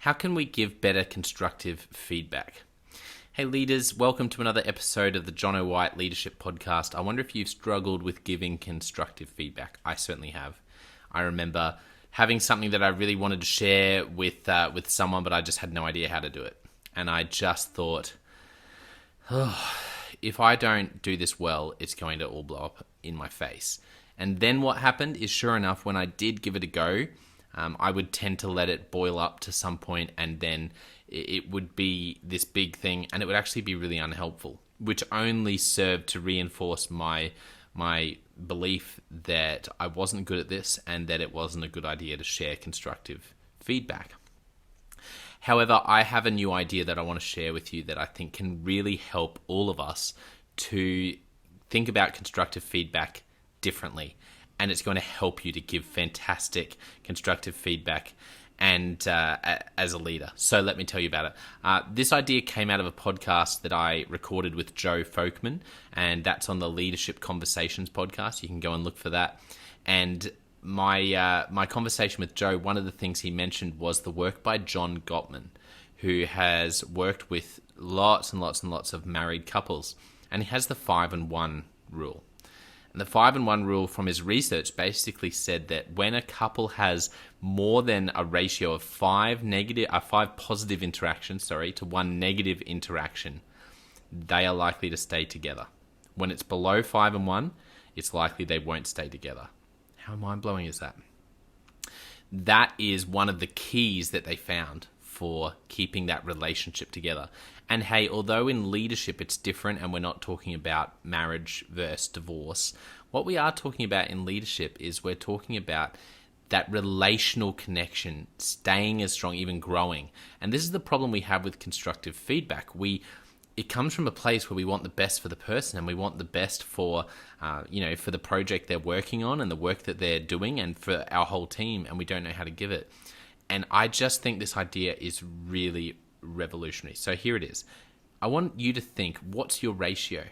How can we give better constructive feedback? Hey leaders, welcome to another episode of the John O. White Leadership Podcast. I wonder if you've struggled with giving constructive feedback. I certainly have. I remember having something that I really wanted to share with someone, but I just had no idea how to do it. And I just thought, if I don't do this well, it's going to all blow up in my face. And then what happened is, sure enough, when I did give it a go, I would tend to let it boil up to some point, and then it would be this big thing, and it would actually be really unhelpful, which only served to reinforce my belief that I wasn't good at this and that it wasn't a good idea to share constructive feedback. However, I have a new idea that I want to share with you that I think can really help all of us to think about constructive feedback differently. And it's going to help you to give fantastic constructive feedback and as a leader. So let me tell you about it. This idea came out of a podcast that I recorded with Joe Folkman, and that's on the Leadership Conversations podcast. You can go and look for that. And my conversation with Joe, one of the things he mentioned was the work by John Gottman, who has worked with lots and lots and lots of married couples. And he has the 5-and-1 rule. And the 5-and-1 rule from his research basically said that when a couple has more than a ratio of 5 positive interactions, to 1 negative interaction, they are likely to stay together. When it's below 5-and-1, it's likely they won't stay together. How mind-blowing is that? That is one of the keys that they found for keeping that relationship together. And hey, although in leadership it's different and we're not talking about marriage versus divorce, what we are talking about in leadership is we're talking about that relational connection staying as strong, even growing. And this is the problem we have with constructive feedback. It comes from a place where we want the best for the person, and we want the best for for the project they're working on and the work that they're doing and for our whole team, and we don't know how to give it. And I just think this idea is really revolutionary. So here it is. I want you to think, what's your ratio?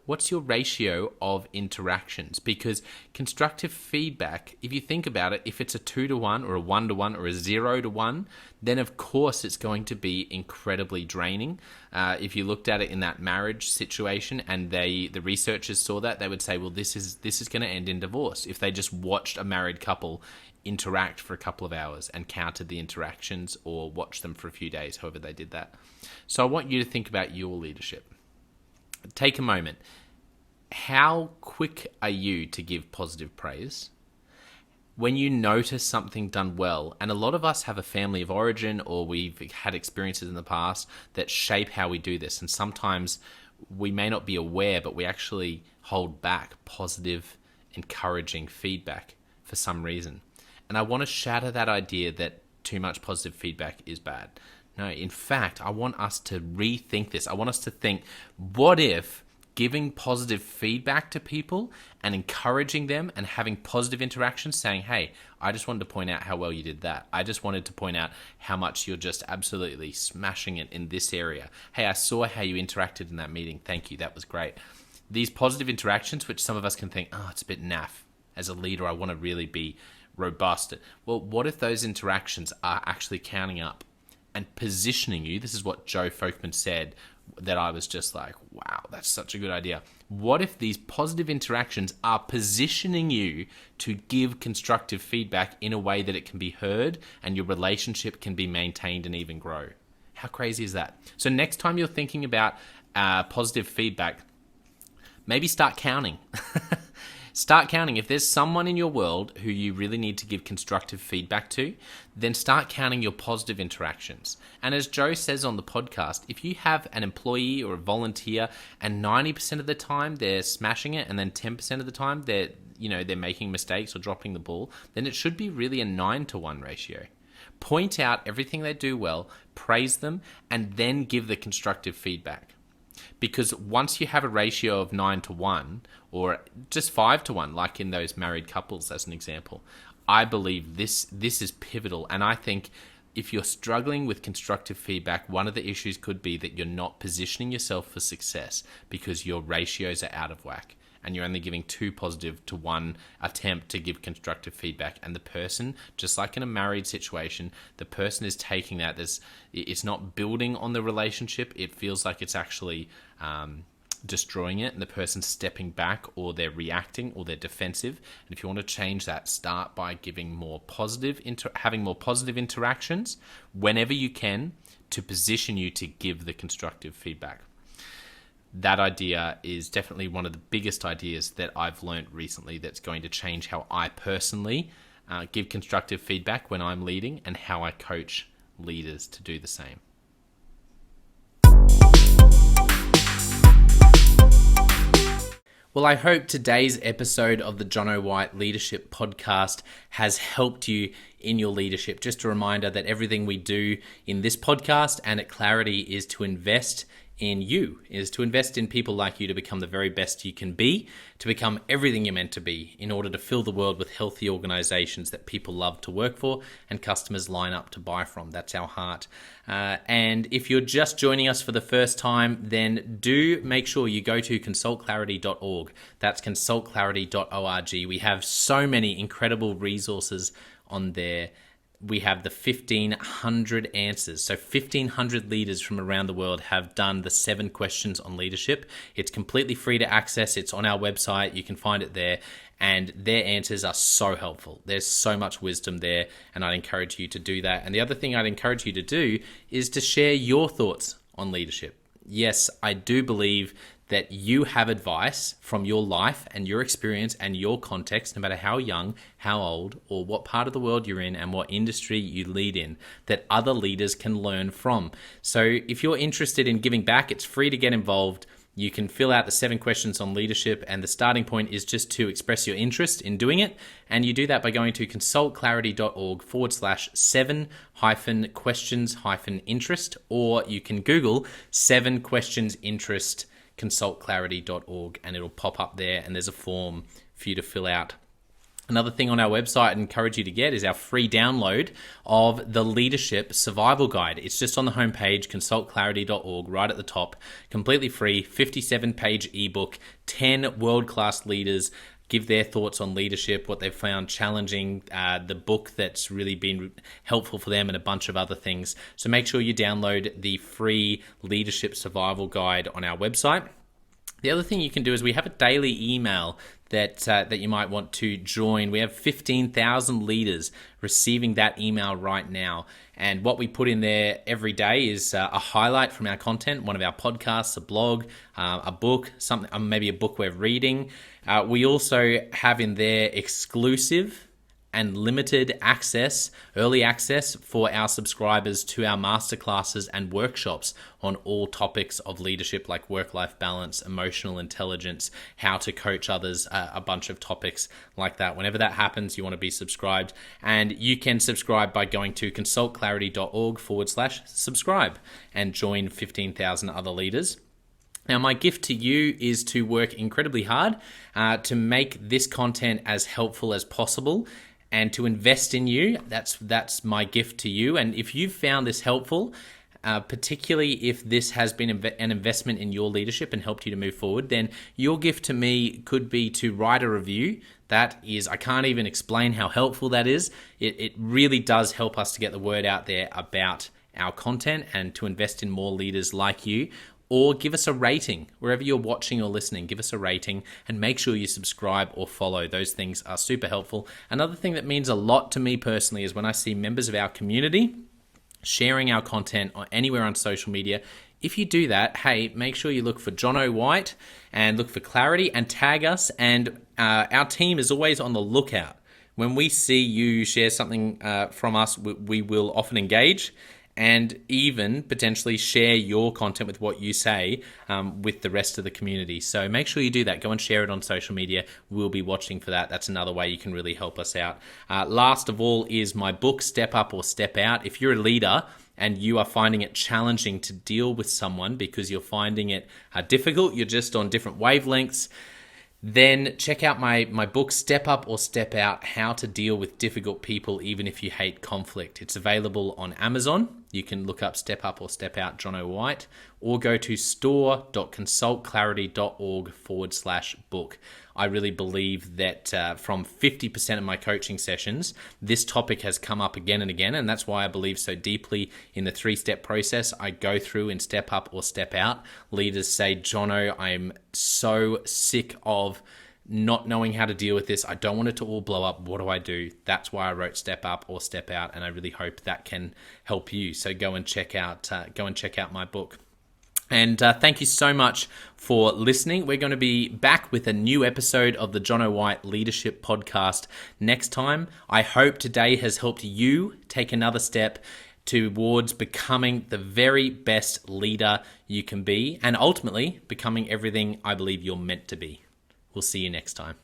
What's your ratio of interactions? Because constructive feedback, if you think about it, if it's a 2-to-1 or a 1-to-1 or a 0-to-1, then of course it's going to be incredibly draining. If you looked at it in that marriage situation and the researchers saw that, they would say, well, this is going to end in divorce. If they just watched a married couple interact for a couple of hours and counted the interactions or watched them for a few days, however they did that. So I want you to think about your leadership. Take a moment. How quick are you to give positive praise? When you notice something done well, and a lot of us have a family of origin or we've had experiences in the past that shape how we do this, and sometimes we may not be aware, but we actually hold back positive, encouraging feedback for some reason. And I want to shatter that idea that too much positive feedback is bad. No, in fact, I want us to rethink this. I want us to think, what if giving positive feedback to people and encouraging them and having positive interactions, saying, hey, I just wanted to point out how well you did that. I just wanted to point out how much you're just absolutely smashing it in this area. Hey, I saw how you interacted in that meeting. Thank you. That was great. These positive interactions, which some of us can think, oh, it's a bit naff. As a leader, I want to really be robust. Well, what if those interactions are actually counting up and positioning you? This is what Joe Folkman said, that I was just like, wow, that's such a good idea. What if these positive interactions are positioning you to give constructive feedback in a way that it can be heard and your relationship can be maintained and even grow? How crazy is that? So next time you're thinking about positive feedback, maybe start counting. Start counting. If there's someone in your world who you really need to give constructive feedback to, then start counting your positive interactions. And as Joe says on the podcast, if you have an employee or a volunteer and 90% of the time they're smashing it and then 10% of the time they're making mistakes or dropping the ball, then it should be really a 9-to-1 ratio. Point out everything they do well, praise them, and then give the constructive feedback. Because once you have a ratio of 9-to-1 or just 5-to-1, like in those married couples as an example, I believe this is pivotal. And I think if you're struggling with constructive feedback, one of the issues could be that you're not positioning yourself for success because your ratios are out of whack. and you're only giving 2 positive to 1 attempt to give constructive feedback. And the person, just like in a married situation, the person is taking that. It's not building on the relationship. It feels like it's actually destroying it, and the person's stepping back, or they're reacting, or they're defensive. And if you want to change that, start by giving having more positive interactions whenever you can, to position you to give the constructive feedback. That idea is definitely one of the biggest ideas that I've learned recently that's going to change how I personally give constructive feedback when I'm leading, and how I coach leaders to do the same. Well, I hope today's episode of the Jono White Leadership Podcast has helped you in your leadership. Just a reminder that everything we do in this podcast and at Clarity is to invest in you, is to invest in people like you to become the very best you can be, to become everything you're meant to be, in order to fill the world with healthy organizations that people love to work for and customers line up to buy from. That's our heart. And if you're just joining us for the first time, then do make sure you go to consultclarity.org. That's consultclarity.org. We have so many incredible resources on there. We have the 1,500 answers. So 1,500 leaders from around the world have done the 7 questions on leadership. It's completely free to access. It's on our website. You can find it there. And their answers are so helpful. There's so much wisdom there, and I'd encourage you to do that. And the other thing I'd encourage you to do is to share your thoughts on leadership. Yes, I do believe that you have advice from your life and your experience and your context, no matter how young, how old, or what part of the world you're in and what industry you lead in, that other leaders can learn from. So if you're interested in giving back, it's free to get involved. You can fill out the 7 questions on leadership, and the starting point is just to express your interest in doing it. And you do that by going to consultclarity.org/7-questions-interest, or you can Google 7 questions interest consultclarity.org, and it'll pop up there, and there's a form for you to fill out. Another thing on our website I'd encourage you to get is our free download of the Leadership Survival Guide. It's just on the homepage, consultclarity.org, right at the top. Completely free, 57-page ebook, 10 world-class leaders give their thoughts on leadership, what they've found challenging, the book that's really been helpful for them, and a bunch of other things. So make sure you download the free Leadership Survival Guide on our website. The other thing you can do is we have a daily email that you might want to join. We have 15,000 leaders receiving that email right now. And what we put in there every day is a highlight from our content, one of our podcasts, a blog, a book, something, maybe a book we're reading. We also have in there exclusive and limited access, early access for our subscribers to our masterclasses and workshops on all topics of leadership, like work-life balance, emotional intelligence, how to coach others, a bunch of topics like that. Whenever that happens, you want to be subscribed, and you can subscribe by going to consultclarity.org/subscribe and join 15,000 other leaders. Now, my gift to you is to work incredibly hard to make this content as helpful as possible, and to invest in you. That's my gift to you. And if you've found this helpful, particularly if this has been an investment in your leadership and helped you to move forward, then your gift to me could be to write a review. That is, I can't even explain how helpful that is. It really does help us to get the word out there about our content and to invest in more leaders like you. Or give us a rating. Wherever you're watching or listening, give us a rating, and make sure you subscribe or follow. Those things are super helpful. Another thing that means a lot to me personally is when I see members of our community sharing our content or anywhere on social media. If you do that, hey, make sure you look for Jono White and look for Clarity and tag us. And our team is always on the lookout. When we see you share something from us, we will often engage and even potentially share your content with what you say with the rest of the community. So make sure you do that. Go and share it on social media. We'll be watching for that. That's another way you can really help us out. Last of all is my book, Step Up or Step Out. If you're a leader and you are finding it challenging to deal with someone because you're finding it difficult, you're just on different wavelengths, then check out my book, Step Up or Step Out, How to Deal with Difficult People Even If You Hate Conflict. It's available on Amazon. You can look up Step Up or Step Out John O. White, or go to store.consultclarity.org/book. I really believe that from 50% of my coaching sessions, this topic has come up again and again, and that's why I believe so deeply in the 3-step process I go through in Step Up or Step Out. Leaders say, Jono, I'm so sick of not knowing how to deal with this. I don't want it to all blow up. What do I do? That's why I wrote Step Up or Step Out, and I really hope that can help you. So go and check out my book. And thank you so much for listening. We're going to be back with a new episode of the John O. White Leadership Podcast next time. I hope today has helped you take another step towards becoming the very best leader you can be, and ultimately becoming everything I believe you're meant to be. We'll see you next time.